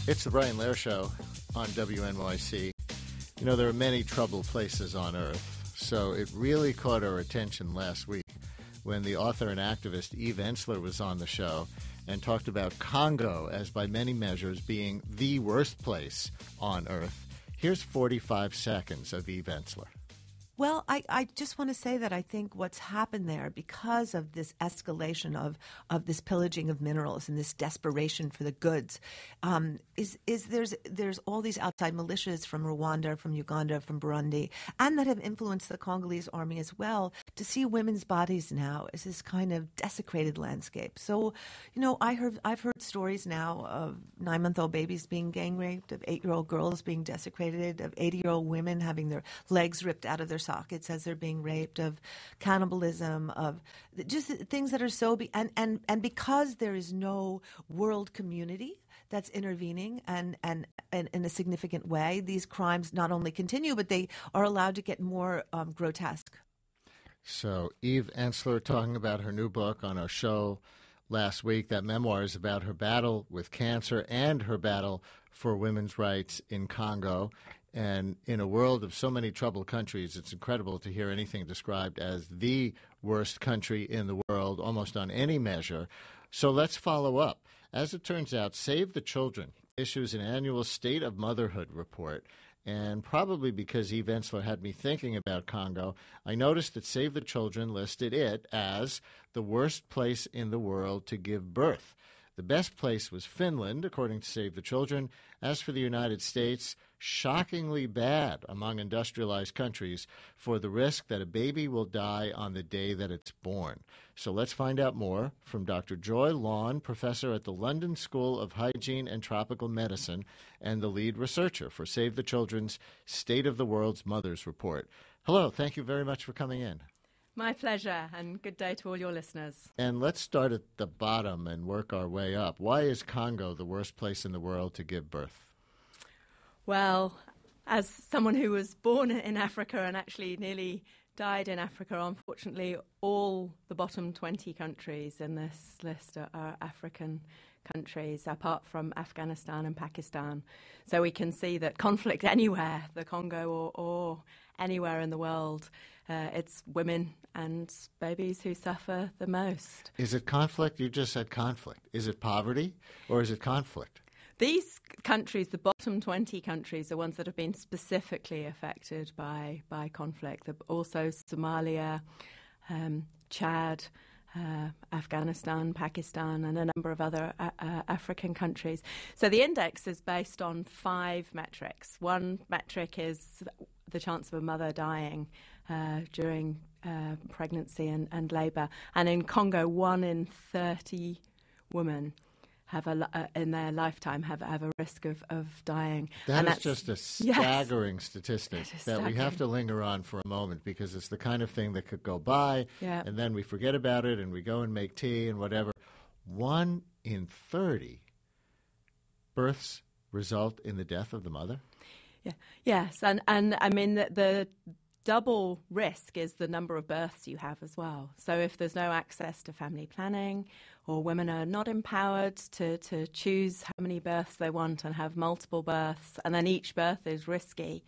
It's the Brian Lehrer Show on WNYC. You know, there are many troubled places on Earth, so it really caught our attention last week when the author and activist Eve Ensler was on the show and talked about Congo as, by many measures, being the worst place on Earth. Here's 45 seconds of Eve Ensler. Well, I just want to say that I think what's happened there, because of this escalation of this pillaging of minerals and this desperation for the goods, is there's all these outside militias from Rwanda, from Uganda, from Burundi, and that have influenced the Congolese army as well, to see women's bodies now as this kind of desecrated landscape. So, you know, I've heard stories now of 9-month-old babies being gang raped, of 8-year-old girls being desecrated, of 80-year-old women having their legs ripped out of their sockets as they're being raped, of cannibalism, of just things that are so and because there is no world community that's intervening and in a significant way, these crimes not only continue, but they are allowed to get more grotesque. So Eve Ensler talking about her new book on our show last week. That memoir is about her battle with cancer and her battle for women's rights in Congo. And in a world of so many troubled countries, it's incredible to hear anything described as the worst country in the world, almost on any measure. So let's follow up. As it turns out, Save the Children issues an annual State of Motherhood report. And probably because Eve Ensler had me thinking about Congo, I noticed that Save the Children listed it as the worst place in the world to give birth. The best place was Finland, according to Save the Children. As for the United States, shockingly bad among industrialized countries for the risk that a baby will die on the day that it's born. So let's find out more from Dr. Joy Lawn, professor at the London School of Hygiene and Tropical Medicine and the lead researcher for Save the Children's State of the World's Mothers Report. Hello, thank you very much for coming in. My pleasure, and good day to all your listeners. And let's start at the bottom and work our way up. Why is Congo the worst place in the world to give birth? Well, as someone who was born in Africa and actually nearly died in Africa, unfortunately, all the bottom 20 countries in this list are African countries, apart from Afghanistan and Pakistan. So we can see that conflict anywhere, the Congo or anywhere in the world, it's women and babies who suffer the most. Is it conflict? You just said conflict. Is it poverty or is it conflict? These countries, the bottom 20 countries, are ones that have been specifically affected by conflict. Also Somalia, Chad, Afghanistan, Pakistan, and a number of other African countries. So the index is based on 5 metrics. One metric is the chance of a mother dying during pregnancy and labour. And in Congo, 1 in 30 women have in their lifetime have a risk of dying. That's just a staggering statistic that we have to linger on for a moment, because it's the kind of thing that could go by and then we forget about it and we go and make tea and whatever. 1 in 30 births result in the death of the mother? Yeah. Yes, and I mean the double risk is the number of births you have as well. So if there's no access to family planning, or women are not empowered to choose how many births they want and have multiple births, and then each birth is risky,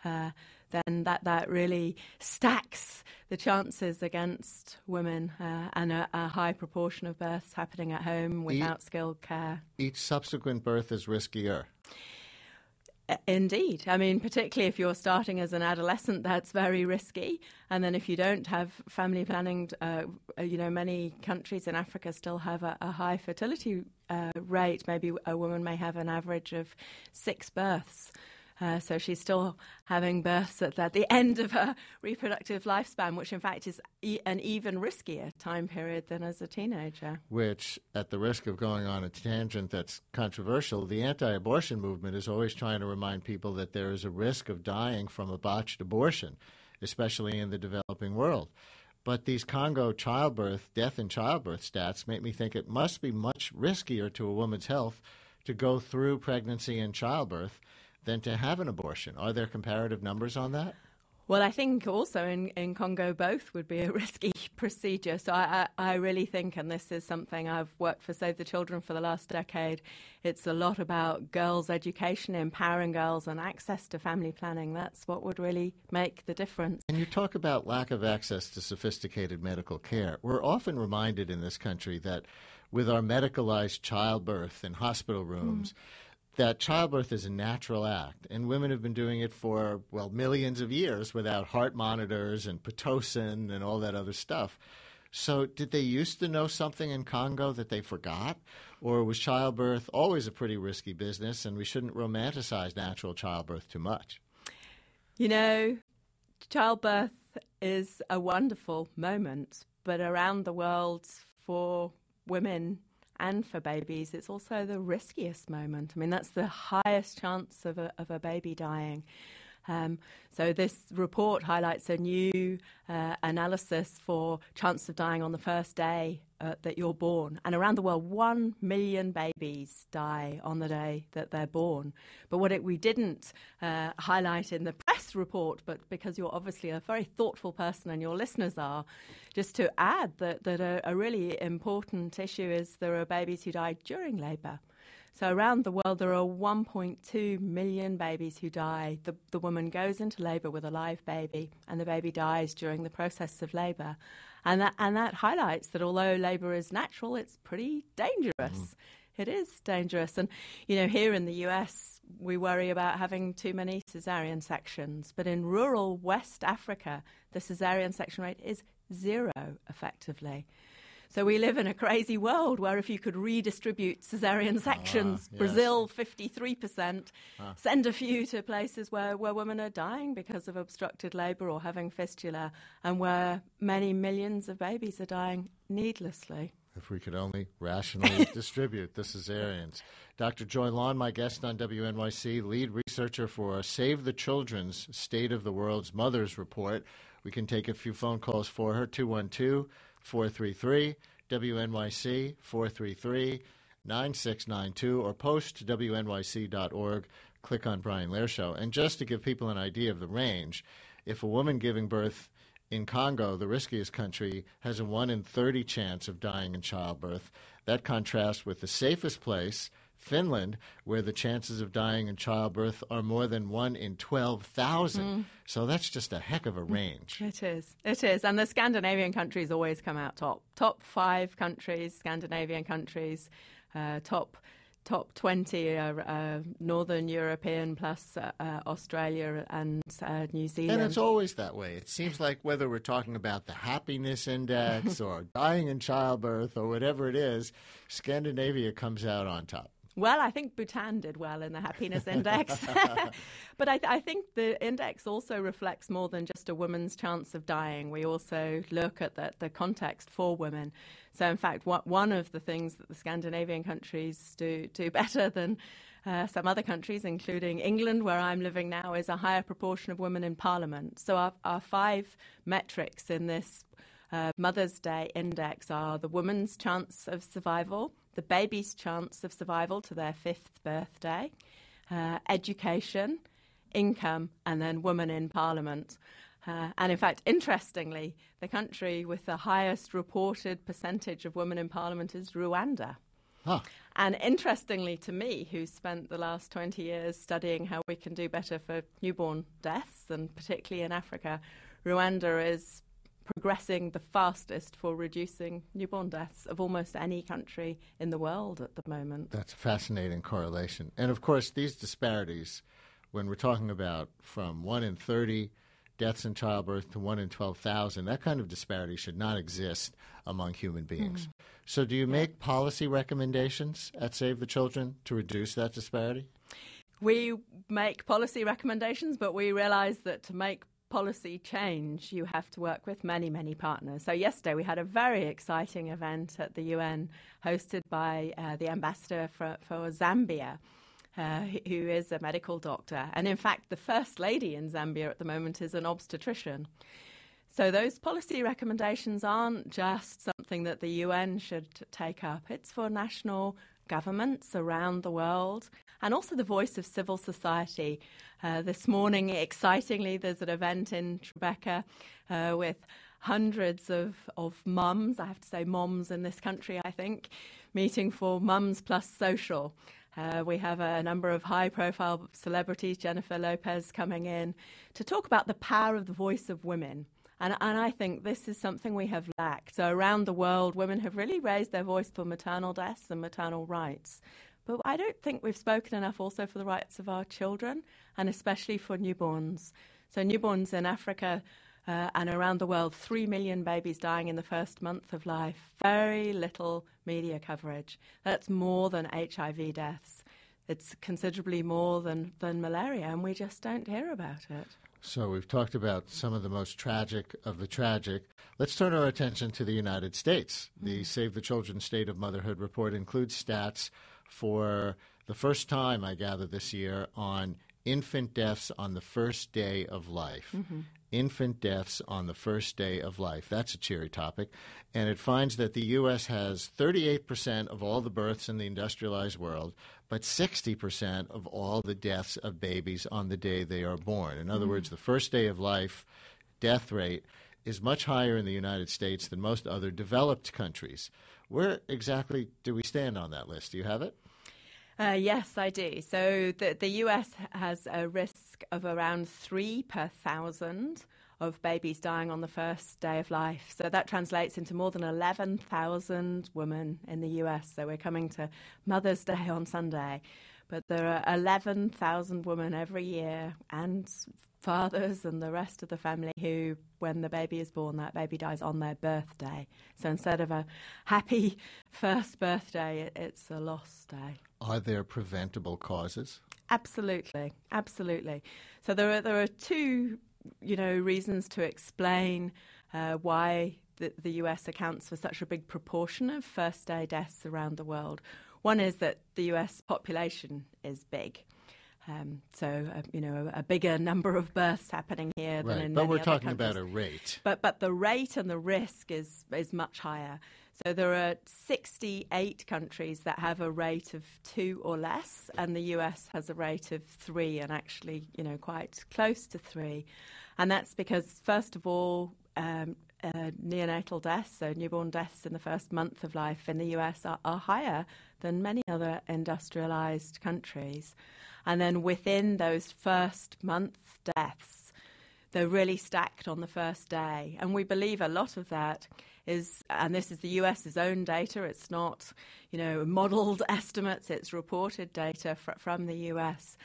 then that really stacks the chances against women, and a high proportion of births happening at home without skilled care. Each subsequent birth is riskier. Indeed. I mean, particularly if you're starting as an adolescent, that's very risky. And then if you don't have family planning, many countries in Africa still have a high fertility rate. Maybe a woman may have an average of 6 births. So she's still having births at the end of her reproductive lifespan, which in fact is an even riskier time period than as a teenager. Which, at the risk of going on a tangent that's controversial, the anti-abortion movement is always trying to remind people that there is a risk of dying from a botched abortion, especially in the developing world. But these Congo death in childbirth stats make me think it must be much riskier to a woman's health to go through pregnancy and childbirth than to have an abortion. Are there comparative numbers on that? Well, I think also in Congo both would be a risky procedure. So I really think, and this is something I've worked for Save the Children for the last decade, it's a lot about girls' education, empowering girls and access to family planning. That's what would really make the difference. And you talk about lack of access to sophisticated medical care. We're often reminded in this country that with our medicalized childbirth in hospital rooms, that childbirth is a natural act, and women have been doing it for, well, millions of years without heart monitors and Pitocin and all that other stuff. So did they used to know something in Congo that they forgot? Or was childbirth always a pretty risky business and we shouldn't romanticize natural childbirth too much? You know, childbirth is a wonderful moment, but around the world for women and for babies, it's also the riskiest moment. I mean, that's the highest chance of a baby dying. So this report highlights a new analysis for chance of dying on the first day that you're born. And around the world, 1 million babies die on the day that they're born. But what we didn't highlight in the press report, but because you're obviously a very thoughtful person and your listeners are, just to add that a really important issue is there are babies who die during labour. So around the world, there are 1.2 million babies who die. The woman goes into labour with a live baby, and the baby dies during the process of labour. And that highlights that although labour is natural, it's pretty dangerous. It is dangerous. And, you know, here in the US, we worry about having too many caesarean sections. But in rural West Africa, the caesarean section rate is 0, effectively. So we live in a crazy world where if you could redistribute caesarean sections, yes. Brazil 53%, send a few to places where women are dying because of obstructed labour or having fistula, and where many millions of babies are dying needlessly. If we could only rationally distribute the caesareans. Dr. Joy Lawn, my guest on WNYC, lead researcher for Save the Children's State of the World's Mothers Report. We can take a few phone calls for her, 212-433, WNYC, 433-9692, or post to WNYC.org. Click on Brian Lehrer Show. And just to give people an idea of the range, if a woman giving birth in Congo, the riskiest country, has a 1 in 30 chance of dying in childbirth, that contrasts with the safest place, Finland, where the chances of dying in childbirth are more than 1 in 12,000. So that's just a heck of a range. It is. And the Scandinavian countries always come out top. Top 5 countries, Scandinavian countries, top 20 Northern European plus Australia and New Zealand. And it's always that way. It seems like whether we're talking about the happiness index or dying in childbirth or whatever it is, Scandinavia comes out on top. Well, I think Bhutan did well in the happiness index. But I think the index also reflects more than just a woman's chance of dying. We also look at the context for women. So, in fact, one of the things that the Scandinavian countries do better than some other countries, including England, where I'm living now, is a higher proportion of women in Parliament. So our 5 metrics in this Mother's Day index are the woman's chance of survival, the baby's chance of survival to their 5th birthday, education, income, and then women in Parliament. And in fact, interestingly, the country with the highest reported percentage of women in Parliament is Rwanda. Huh. And interestingly to me, who spent the last 20 years studying how we can do better for newborn deaths, and particularly in Africa, Rwanda is progressing the fastest for reducing newborn deaths of almost any country in the world at the moment. That's a fascinating correlation. And of course, these disparities, when we're talking about from 1 in 30 deaths in childbirth to 1 in 12,000, that kind of disparity should not exist among human beings. So do you make policy recommendations at Save the Children to reduce that disparity? We make policy recommendations, but we realize that to make policy change, you have to work with many, many partners. So yesterday we had a very exciting event at the UN hosted by the ambassador for Zambia, who is a medical doctor. And in fact, the First Lady in Zambia at the moment is an obstetrician. So those policy recommendations aren't just something that the UN should take up. It's for national governments around the world, and also the voice of civil society. This morning, excitingly, there's an event in Tribeca with hundreds of mums, I have to say moms in this country, I think, meeting for Mums Plus Social. We have a number of high-profile celebrities, Jennifer Lopez coming in, to talk about the power of the voice of women. And I think this is something we have lacked. So around the world, women have really raised their voice for maternal deaths and maternal rights. But I don't think we've spoken enough also for the rights of our children, and especially for newborns. So newborns in Africa and around the world, 3 million babies dying in the first month of life. Very little media coverage. That's more than HIV deaths. It's considerably more than malaria, and we just don't hear about it. So we've talked about some of the most tragic of the tragic. Let's turn our attention to the United States. The Save the Children State of Motherhood report includes stats for the first time, I gather, this year on infant deaths on the first day of life. Infant deaths on the first day of life. That's a cheery topic. And it finds that the U.S. has 38% of all the births in the industrialized world, but 60% of all the deaths of babies on the day they are born. In other words, the first day of life death rate is much higher in the United States than most other developed countries. Where exactly do we stand on that list? Do you have it? Yes, I do. So the US has a risk of around 3 per 1,000 of babies dying on the first day of life. So that translates into more than 11,000 women in the US. So we're coming to Mother's Day on Sunday. But there are 11,000 women every year, and fathers and the rest of the family who, when the baby is born, that baby dies on their birthday. So instead of a happy first birthday, it's a lost day. Are there preventable causes? Absolutely, absolutely. So there are two, reasons to explain why the US accounts for such a big proportion of first day deaths around the world. One is that the US population is big. A bigger number of births happening here than in many other countries. But we're talking about a rate. But the rate and the risk is much higher. So there are 68 countries that have a rate of 2 or less, and the US has a rate of 3, and actually, quite close to 3. And that's because, first of all, neonatal deaths, so newborn deaths in the first month of life in the US are higher than many other industrialized countries. And then within those first month deaths, they're really stacked on the first day. And we believe a lot of that is, and this is the US's own data, it's not, modelled estimates, it's reported data from the US.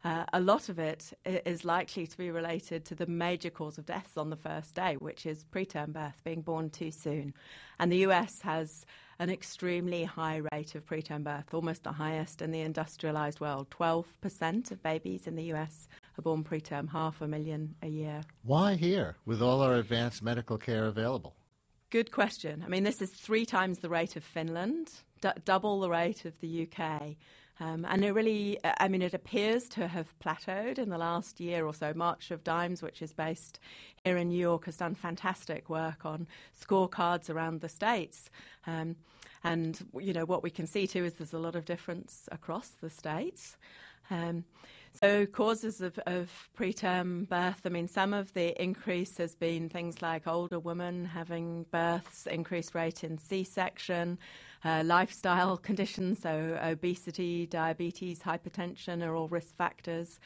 A lot of it is likely to be related to the major cause of deaths on the first day, which is preterm birth, being born too soon. And the US has an extremely high rate of preterm birth, almost the highest in the industrialized world. 12% of babies in the US are born preterm, 500,000 a year. Why here, with all our advanced medical care available? Good question. I mean, this is 3 times the rate of Finland, double the rate of the UK. And it really, it appears to have plateaued in the last year or so. March of Dimes, which is based here in New York, has done fantastic work on scorecards around the states. And, what we can see too is there's a lot of difference across the states. So causes of preterm birth, some of the increase has been things like older women having births, increased rate in C-section, lifestyle conditions, so obesity, diabetes, hypertension are all risk factors.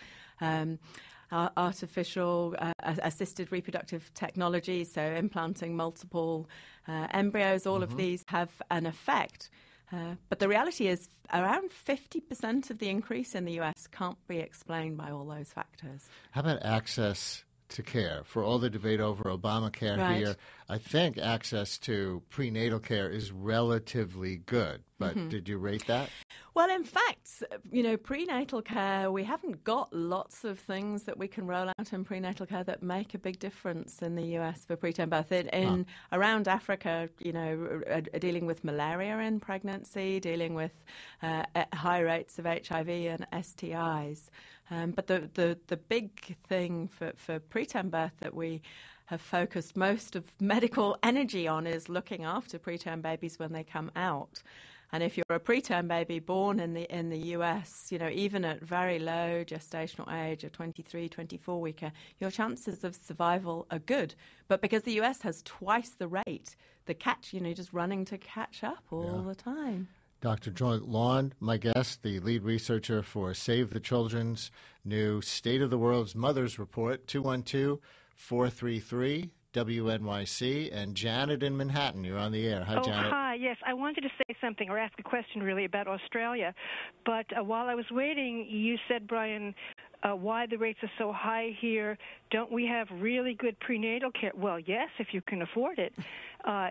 Artificial assisted reproductive technology, so implanting multiple embryos, all of these have an effect. But the reality is around 50% of the increase in the US can't be explained by all those factors. How about access to care? For all the debate over Obamacare here, I think access to prenatal care is relatively good. But did you rate that? Well, in fact, prenatal care, we haven't got lots of things that we can roll out in prenatal care that make a big difference in the US for preterm birth. Around Africa, dealing with malaria in pregnancy, dealing with high rates of HIV and STIs. But the big thing for preterm birth that we have focused most of medical energy on is looking after preterm babies when they come out. And if you're a preterm baby born in the US, even at very low gestational age, a 23, 24 weeker, your chances of survival are good. But because the US has twice the rate, just running to catch up all the time. Dr. Joy Lawn, my guest, the lead researcher for Save the Children's new State of the World's Mothers Report, 212-433-WNYC. And Janet in Manhattan, you're on the air. Hi, Janet. Hi. Yes, I wanted to say something or ask a question really about Australia. But while I was waiting, you said, Brian, why the rates are so high here. Don't we have really good prenatal care? Well, yes, if you can afford it.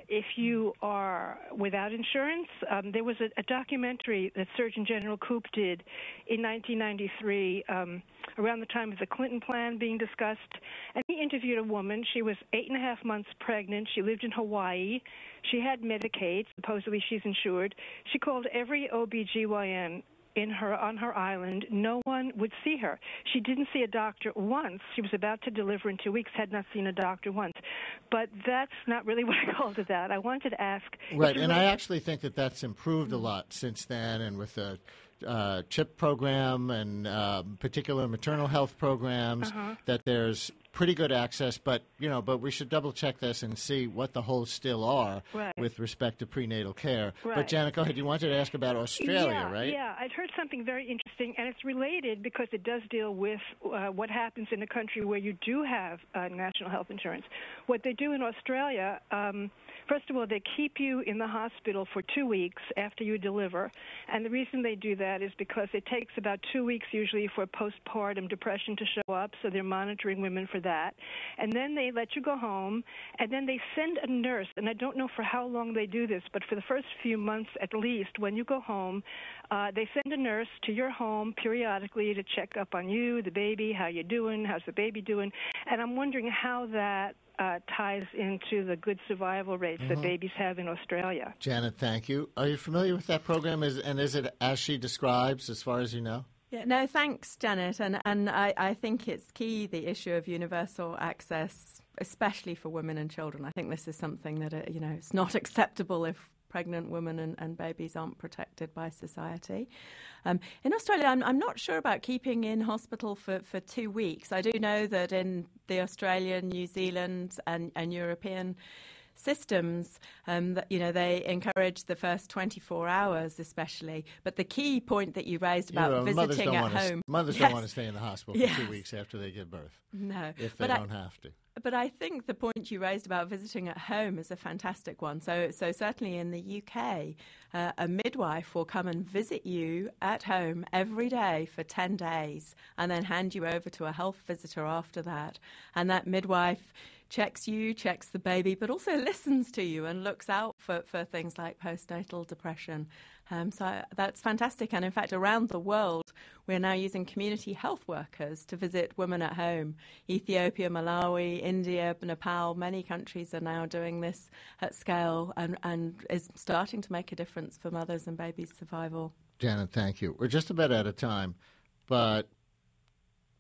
If you are without insurance, there was a documentary that Surgeon General Koop did in 1993 around the time of the Clinton plan being discussed. And he interviewed a woman. She was 8.5 months pregnant. She lived in Hawaii. She had Medicaid. Supposedly she's insured. She called every OBGYN on her island. No one would see her. She didn't see a doctor once. She was about to deliver in 2 weeks, had not seen a doctor once. But that's not really what I called it that. I wanted to ask. Right, and I actually think that that's improved a lot since then, and with the CHIP program and particular maternal health programs, that there's pretty good access, but we should double check this and see what the holes still are with respect to prenatal care. Right. But Janet, go ahead. You wanted to ask about Australia, right? Yeah, I'd heard something very interesting, and it's related because it does deal with what happens in a country where you do have national health insurance. What they do in Australia, first of all, they keep you in the hospital for 2 weeks after you deliver, and the reason they do that is because it takes about 2 weeks usually for postpartum depression to show up, so they're monitoring women for that. And then they let you go home, and then they send a nurse, and I don't know for how long they do this, but for the first few months at least, when you go home, they send a nurse to your home periodically to check up on you, the baby, how you doing, how's the baby doing, and I'm wondering how that ties into the good survival rates that babies have in Australia. Janet, thank you. Are you familiar with that program, is it as she describes, as far as you know? Yeah, no, thanks, Janet. And I think it's key, the issue of universal access, especially for women and children. I think this is something that, it's not acceptable if pregnant women and babies aren't protected by society. In Australia, I'm not sure about keeping in hospital for 2 weeks. I do know that in the Australian, New Zealand and European systems, that they encourage the first 24 hours especially. But the key point that you raised about visiting at home. Mothers don't want to stay in the hospital for 2 weeks after they give birth. No. If they don't have to. But I think the point you raised about visiting at home is a fantastic one. So certainly in the UK, a midwife will come and visit you at home every day for 10 days and then hand you over to a health visitor after that. And that midwife checks you, checks the baby, but also listens to you and looks out for things like postnatal depression. So that's fantastic. And in fact, around the world, we're now using community health workers to visit women at home. Ethiopia, Malawi, India, Nepal, many countries are now doing this at scale and is starting to make a difference for mothers and babies' survival. Janet, thank you. We're just about out of time, but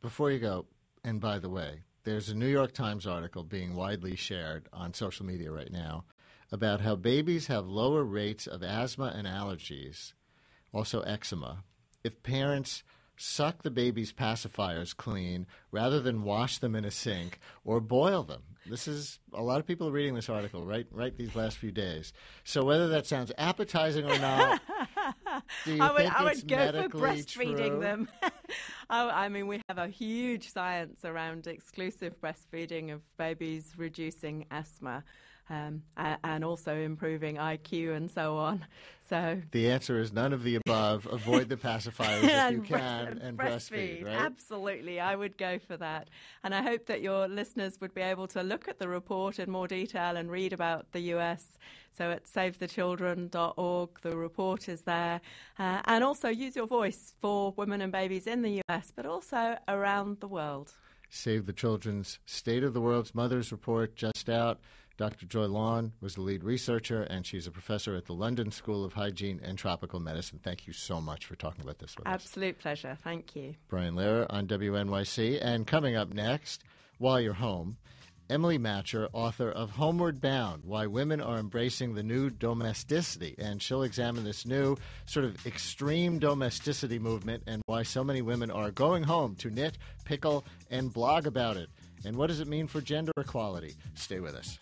before you go, and by the way, there's a New York Times article being widely shared on social media right now about how babies have lower rates of asthma and allergies, also eczema, if parents suck the baby's pacifiers clean rather than wash them in a sink or boil them. This is a lot of people are reading this article right these last few days. So whether that sounds appetizing or not, do you think I it's would go medically for breastfeeding true? them. I mean, we have a huge science around exclusive breastfeeding of babies reducing asthma. And also improving IQ and so on. So the answer is none of the above. Avoid the pacifiers if you can and breastfeed, right? Absolutely. I would go for that. And I hope that your listeners would be able to look at the report in more detail and read about the US. So at savethechildren.org, the report is there. And also use your voice for women and babies in the US, but also around the world. Save the Children's State of the World's Mothers Report just out. Dr. Joy Lawn was the lead researcher, and she's a professor at the London School of Hygiene and Tropical Medicine. Thank you so much for talking about this with us. Absolute pleasure. Thank you. Brian Lehrer on WNYC. And coming up next, while you're home, Emily Matcher, author of Homeward Bound, Why Women Are Embracing the New Domesticity. And she'll examine this new sort of extreme domesticity movement and why so many women are going home to knit, pickle, and blog about it. And what does it mean for gender equality? Stay with us.